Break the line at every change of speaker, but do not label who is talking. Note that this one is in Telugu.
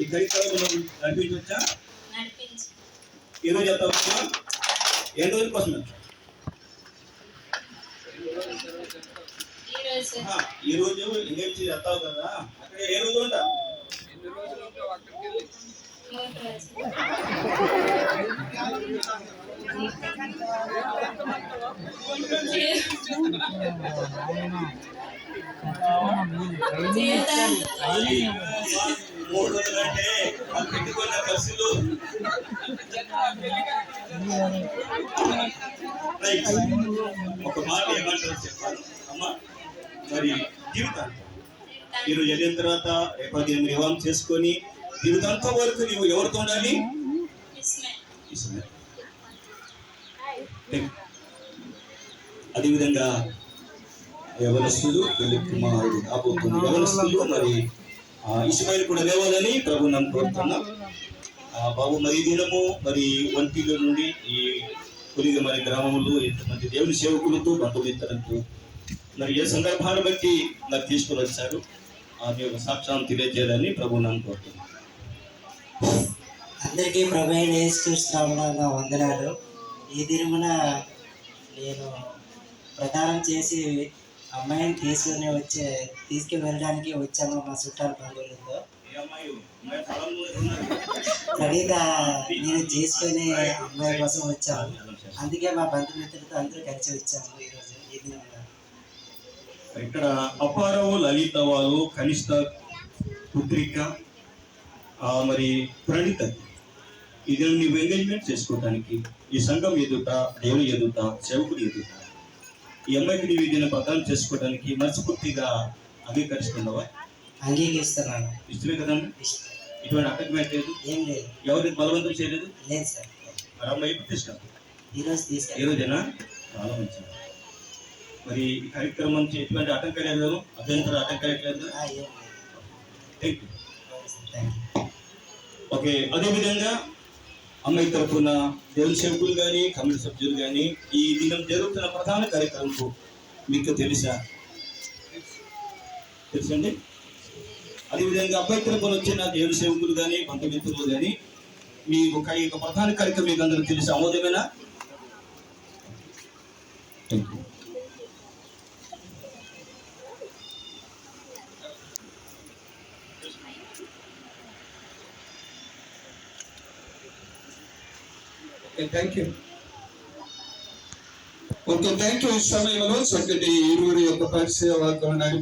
ఈ కార్యక్రమం నడిపించవచ్చా? ఈరోజు చెప్తావా? ఏ రోజుల కోసం? ఈ రోజు ఎంగేజ్ చేస్తావు కదా, అక్కడ ఏ రోజు ఉంటా? మూడు రోజులంటే పెట్టుకున్న ఖర్చులు. ఒక మాట ఏమంటారు చెప్పాలి అమ్మా, మరి జీవితాన్ని ఈరోజు వెళ్ళిన తర్వాత రేపటి వివాహం చేసుకొని జీవితాంతో వరకు నువ్వు ఎవరితో ఉండాలి? అదేవిధంగా యవనస్తులు పెళ్లి కుమారుడు కాబోతుంది. యవనస్తులు మరి ఇస్మాయిల్ కూడా లేవాలని ప్రభు నన్ను కోరుతున్నా. బాబు మరి దినము మరి వంటిలో నుండి ఈ కొలిగ మరి గ్రామంలో ఎంతమంది దేవుని సేవకులతో బంధుమిత్రులతో మరి ఏ సందర్భాన్ని బట్టి నాకు తీసుకుని వచ్చారు, మీ యొక్క సాక్ష్యాన్ని తెలియజేయాలని ప్రభు నన్ను కోరుతున్నాను.
అందరికీ ప్రభు అయిన యేసుక్రీస్తు నామమున వందనాలు. ఈ దినమున నేను ప్రదానం చేసి అమ్మాయిని తీసుకువెళ్ళడానికి వచ్చాము మా చుట్టాల బంధువులతో. ప్రణీత నేను చేసుకునే అమ్మాయి కోసం వచ్చాము, అందుకే మా బంధుమిత్రులతో అందరూ కలిసి వచ్చాము ఈరోజు ఈ దినమున.
ఇక్కడ అపారవు లలిత వారు కనిష్ట పుత్రిక మరి ప్రణీత ఇది నీవు ఎంగేజ్మెంట్ చేసుకోవడానికి ఈ సంఘం ఎదుట, దేవుని ఎదుట, సేవకుడి ఎదుట ఈ అమ్మాయికి నీవు దీన్ని ప్రదానం చేసుకోవడానికి మనస్ఫూర్తిగా అంగీకరిస్తున్నావా?
అంగీకరిస్తున్నాను.
ఇష్టమే కదండి? ఇటువంటి అటకమే లేదు,
ఏం లేదు,
ఎవరికి బలవంతం చేయలేదు.
లేదు సార్.
మరి అమ్మాయి తీసుకెళ్తాం
ఈ
రోజేనా? చాలా మంచిది. మరి ఈ కార్యక్రమం నుంచి ఎటువంటి ఆటంకాలు లేదు, అభ్యంతర ఆటంకాలు లేదు. ఓకే. అదేవిధంగా అమ్మాయి తరఫున దేవుని సేవకులు కానీ కమిటీ సభ్యులు కానీ ఈ దినం జరుగుతున్న ప్రధాన కార్యక్రమం మీకు తెలుసా? తెలుసండి. అదేవిధంగా అబ్బాయి తరఫున వచ్చిన దేవుని సేవకులు కానీ బంధుమిత్రులు కానీ మీ ఒక ఈ ప్రధాన కార్యక్రమం మీకు అందరూ తెలుసు. ఆమోదమేనా? Thank you.
Thank you. Okay, thank you. ఈ సమయంలో చక్కటి ఇరువురి యొక్క పరిచయ వాతావరణాన్ని